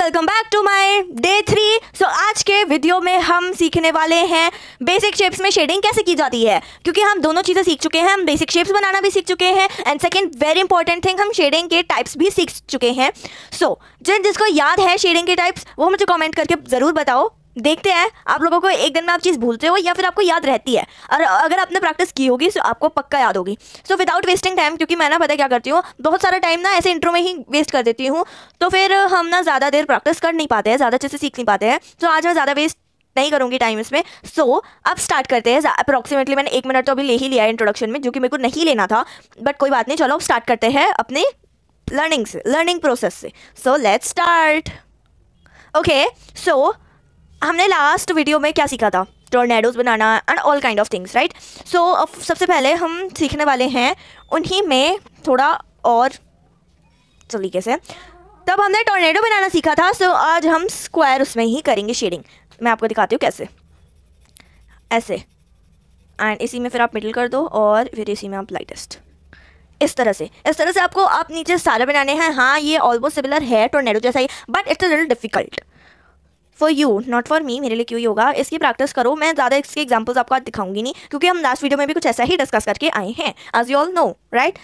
Welcome back to my day 3। So आज के video में हम सीखने वाले हैं बेसिक शेप्स में शेडिंग कैसे की जाती है, क्योंकि हम दोनों चीज़ें सीख चुके हैं। हम बेसिक शेप्स बनाना भी सीख चुके हैं and second very important thing, हम शेडिंग के टाइप्स भी सीख चुके हैं। सो जिसको याद है शेडिंग के टाइप्स वो मुझे कमेंट करके ज़रूर बताओ। देखते हैं आप लोगों को एक दिन में आप चीज़ भूलते हो या फिर आपको याद रहती है, और अगर आपने प्रैक्टिस की होगी तो आपको पक्का याद होगी। सो विदाउट वेस्टिंग टाइम, क्योंकि मैं ना पता क्या करती हूँ, बहुत सारा टाइम ना ऐसे इंट्रो में ही वेस्ट कर देती हूँ, तो फिर हम ना ज़्यादा देर प्रैक्टिस कर नहीं पाते हैं, ज़्यादा अच्छे से सीख नहीं पाते हैं। तो आज मैं ज़्यादा वेस्ट नहीं करूँगी टाइम इसमें। सो अब स्टार्ट करते हैं। अप्रॉक्सीमेटली मैंने 1 मिनट तो अभी ले ही लिया है इंट्रोडक्शन में, जो कि मेरे को नहीं लेना था, बट कोई बात नहीं। चलो अब स्टार्ट करते हैं अपने लर्निंग प्रोसेस से। So let's start. Okay, so हमने लास्ट वीडियो में क्या सीखा था? टोर्नेडोज बनाना and all kind of things, right? So अब सबसे पहले हम सीखने वाले हैं उन्हीं में थोड़ा और तरीके से। तब हमने टोर्नेडो बनाना सीखा था, सो आज हम स्क्वायर उसमें ही करेंगे शेडिंग। मैं आपको दिखाती हूँ कैसे। ऐसे, एंड इसी में फिर आप मिडल कर दो और फिर इसी में आप लाइटेस्ट। इस तरह से आपको आप नीचे सारे बनाने हैं। हाँ, ये ऑलमोस्ट सिमिलर है टोर्नेडो जैसा ही, but it's a little difficult for you, not for me. मेरे लिए क्यों ही होगा, इसकी प्रैक्टिस करो। मैं ज़्यादा इसके एग्जांपल्स आपको आज दिखाऊंगी नहीं, क्योंकि हम लास्ट वीडियो में भी कुछ ऐसा ही डिस्कस करके आए हैं, as you all know, right?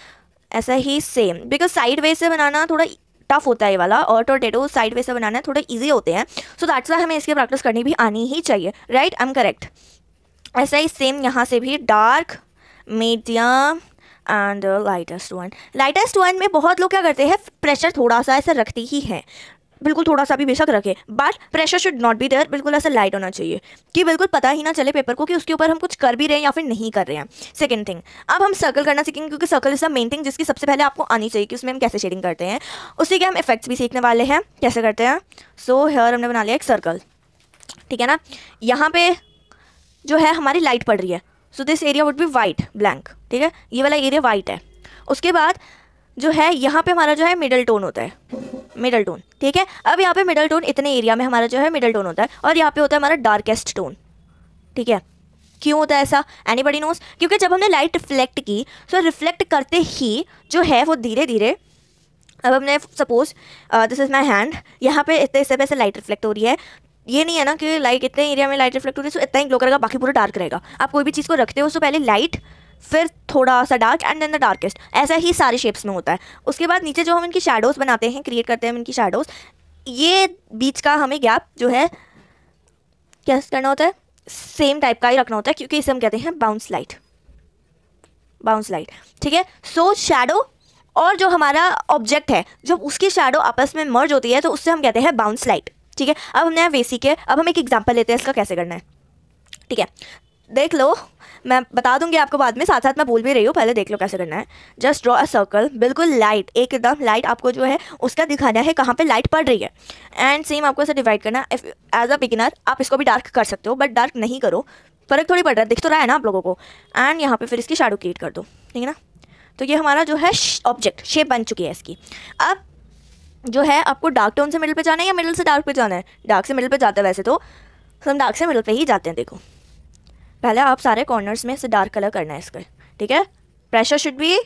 ऐसा ही सेम, बिकॉज साइड वे से बनाना थोड़ा टफ होता है ये वाला, और टोर्नेडो साइड वे से बनाना थोड़े ईजी होते हैं। सो दैट्स वाई हमें इसकी प्रैक्टिस करनी भी आनी ही चाहिए, राइट? I am correct. ऐसा ही सेम यहाँ से भी dark, medium and lightest one. Lightest one में बहुत लोग क्या करते हैं, प्रेशर थोड़ा सा ऐसा रखते ही हैं, बिल्कुल थोड़ा सा भी बेशक रखे, but pressure should not be there. बिल्कुल ऐसा लाइट होना चाहिए कि बिल्कुल पता ही ना चले पेपर को कि उसके ऊपर हम कुछ कर भी रहे हैं या फिर नहीं कर रहे हैं। सेकंड थिंग, अब हम सर्कल करना सीखेंगे, क्योंकि circle is the main thing जिसकी सबसे पहले आपको आनी चाहिए कि उसमें हम कैसे शेडिंग करते हैं। उसी के हम इफेक्ट्स भी सीखने वाले हैं कैसे करते हैं। सो हेयर हमने बना लिया एक सर्कल, ठीक है ना? यहाँ पे जो है हमारी लाइट पड़ रही है, so this area would be white blank, ठीक है? ये वाला एरिया वाइट है। उसके बाद जो है यहाँ पे हमारा जो है मिडल टोन होता है, मिडल टोन, ठीक है? अब यहाँ पे मिडल टोन इतने एरिया में हमारा जो है मिडल टोन होता है, और यहाँ पे होता है हमारा डार्केस्ट टोन, ठीक है? क्यों होता है ऐसा? Anybody knows? क्योंकि जब हमने लाइट रिफ्लेक्ट की, सो रिफ्लेक्ट करते ही जो है वो धीरे धीरे, अब हमने suppose this is my hand, यहाँ पे इतने हिस्से पे ऐसे लाइट रिफ्लेक्ट हो रही है। ये नहीं है ना कि लाइट इतने एरिया में लाइट रिफ्लेक्ट हो रही है, सो इतना ही ग्लो करेगा, बाकी पूरा डार्क रहेगा। आप कोई भी चीज़ को रखते हो तो पहले लाइट, फिर थोड़ा सा dark and then the darkest. ऐसा ही सारे शेप्स में होता है। उसके बाद नीचे जो हम इनकी शैडोज़ बनाते हैं, क्रिएट करते हैं हम इनकी शैडोज़, ये बीच का हमें गैप जो है क्या करना होता है, सेम टाइप का ही रखना होता है, क्योंकि इसे हम कहते हैं बाउंस लाइट, बाउंस लाइट, ठीक है? सो शैडो और जो हमारा ऑब्जेक्ट है, जब उसकी शैडो आपस में मर्ज होती है तो उससे हम कहते हैं बाउंस लाइट, ठीक है? अब हमने बेसिक है, अब हम एक एग्जाम्पल लेते हैं इसका कैसे करना है, ठीक है? देख लो, मैं बता दूंगी आपको बाद में, साथ साथ मैं बोल भी रही हूँ, पहले देख लो कैसे करना है। जस्ट ड्रॉ अ सर्कल, बिल्कुल लाइट, एकदम लाइट आपको जो है उसका दिखाना है कहाँ पे लाइट पड़ रही है, एंड सेम आपको ऐसे डिवाइड करना है। एज अ बिगिनर आप इसको भी डार्क कर सकते हो, बट डार्क नहीं करो, फर्क थोड़ी पड़ रहा है, दिख तो रहा है ना आप लोगों को। एंड यहाँ पे फिर इसकी शैडो क्रिएट कर दो, ठीक है ना? तो ये हमारा जो है ऑब्जेक्ट शेप बन चुकी है इसकी। अब जो है आपको डार्क टोन से मिडिल पे जाना है या मिडिल से डार्क पे जाना है? डार्क से मिडिल पे जाता है वैसे तो हम डार्क से मिडिल पे ही जाते हैं। देखो, पहले आप सारे कॉर्नर्स में से डार्क कलर करना है इसका, ठीक है? Pressure should be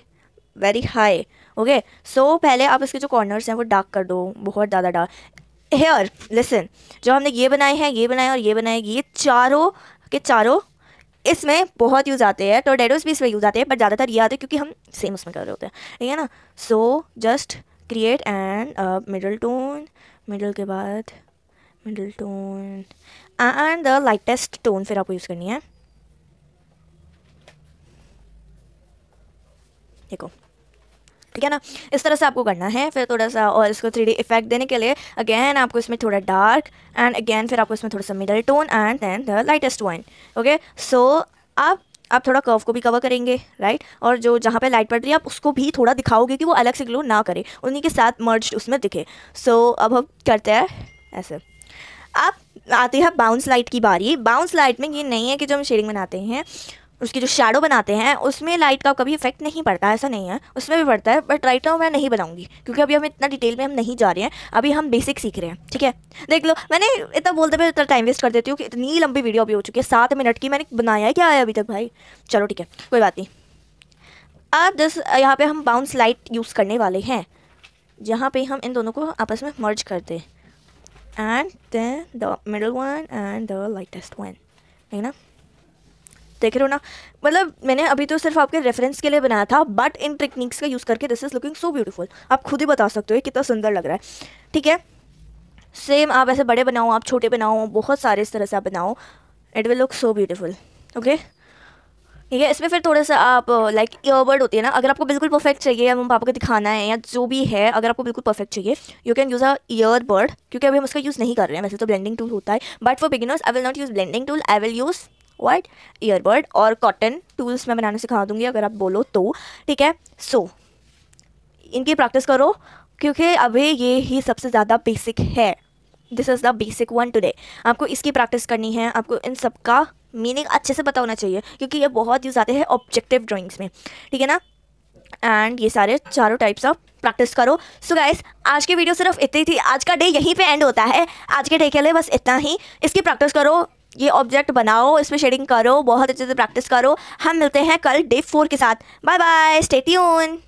very high, okay? So पहले आप इसके जो कॉर्नर्स हैं वो डार्क कर दो, बहुत ज़्यादा डार्क। हेयर लिसन, जो हमने ये बनाए हैं, ये बनाए और ये बनाए, ये चारों के चारों इसमें बहुत यूज़ आते हैं। टोर्नेडोज भी इसमें यूज़ आते हैं, बट ज़्यादातर ये आते हैं क्योंकि हम सेम उसमें कर रहे होते हैं, ठीक है ना? So just create and middle tone, middle के बाद middle tone and the lightest tone फिर आपको यूज़ करनी है। देखो, ठीक है ना? इस तरह से आपको करना है। फिर थोड़ा सा और इसको 3D इफेक्ट देने के लिए अगेन आपको इसमें थोड़ा डार्क एंड अगेन फिर आपको इसमें थोड़ा सा middle tone and then the lightest one, okay? So आप थोड़ा कर्व को भी कवर करेंगे, राइट? और जो जहाँ पे लाइट पड़ रही है आप उसको भी थोड़ा दिखाओगे कि वो अलग से ग्लो ना करे, उन्हीं के साथ मर्ज उसमें दिखे। सो अब हम करते हैं ऐसे। अब आती है बाउंस लाइट की बारी। बाउंस लाइट में ये नहीं है कि जो हम शेडिंग बनाते हैं, उसकी जो शैडो बनाते हैं, उसमें लाइट का कभी इफेक्ट नहीं पड़ता, ऐसा नहीं है, उसमें भी पड़ता है, बट राइट नाउ मैं नहीं बनाऊंगी, क्योंकि अभी हम इतना डिटेल में हम नहीं जा रहे हैं, अभी हम बेसिक सीख रहे हैं, ठीक है? देख लो, मैंने इतना बोलते हुए इतना टाइम वेस्ट कर देती हूँ कि इतनी लंबी वीडियो अभी हो चुकी है, 7 मिनट की। मैंने बनाया क्या है अभी तक भाई? चलो ठीक है, कोई बात नहीं। अब यहाँ पे हम बाउंस लाइट यूज़ करने वाले हैं, जहाँ पे हम इन दोनों को आपस में मर्ज करते हैं, and then the middle one and the lightest one, है ना। देख रहे हो ना, मतलब मैंने अभी तो सिर्फ आपके रेफरेंस के लिए बनाया था, बट इन टेक्निक्स का यूज़ करके this is looking so beautiful. आप खुद ही बता सकते हो कितना सुंदर लग रहा है, ठीक है। सेम आप ऐसे बड़े बनाओ, आप छोटे बनाओ, बहुत सारे इस तरह से आप बनाओ, it will look so beautiful. Okay, ठीक है। इसमें फिर थोड़ा सा आप लाइक ईयरबड होती है ना, अगर आपको बिल्कुल परफेक्ट चाहिए या मम्मी पापा को दिखाना है या जो भी है, अगर आपको बिल्कुल परफेक्ट चाहिए you can use a earbud, क्योंकि अभी हम उसका यूज़ नहीं कर रहे हैं। वैसे तो ब्लेंडिंग टूल होता है, but for beginners I will not use blending tool, I will use what earbud और कॉटन टूल्स मैं बनाना सिखा दूँगी अगर आप बोलो तो, ठीक है। सो इनकी प्रैक्टिस करो, क्योंकि अभी ये ही सबसे ज़्यादा बेसिक है। This is the basic one today. आपको इसकी प्रैक्टिस करनी है, आपको इन सब का मीनिंग अच्छे से पता होना चाहिए, क्योंकि ये बहुत यूज़ आते हैं ऑब्जेक्टिव ड्राइंग्स में, ठीक है ना। एंड ये सारे चारों टाइप्स ऑफ प्रैक्टिस करो। सो गाइस, आज की वीडियो सिर्फ इतनी थी, आज का डे यहीं पे एंड होता है। आज के डे के लिए बस इतना ही। इसकी प्रैक्टिस करो, ये ऑब्जेक्ट बनाओ, इस पर शेडिंग करो, बहुत अच्छे से प्रैक्टिस करो। हम मिलते हैं कल डे 4 के साथ। Bye bye, stay tune.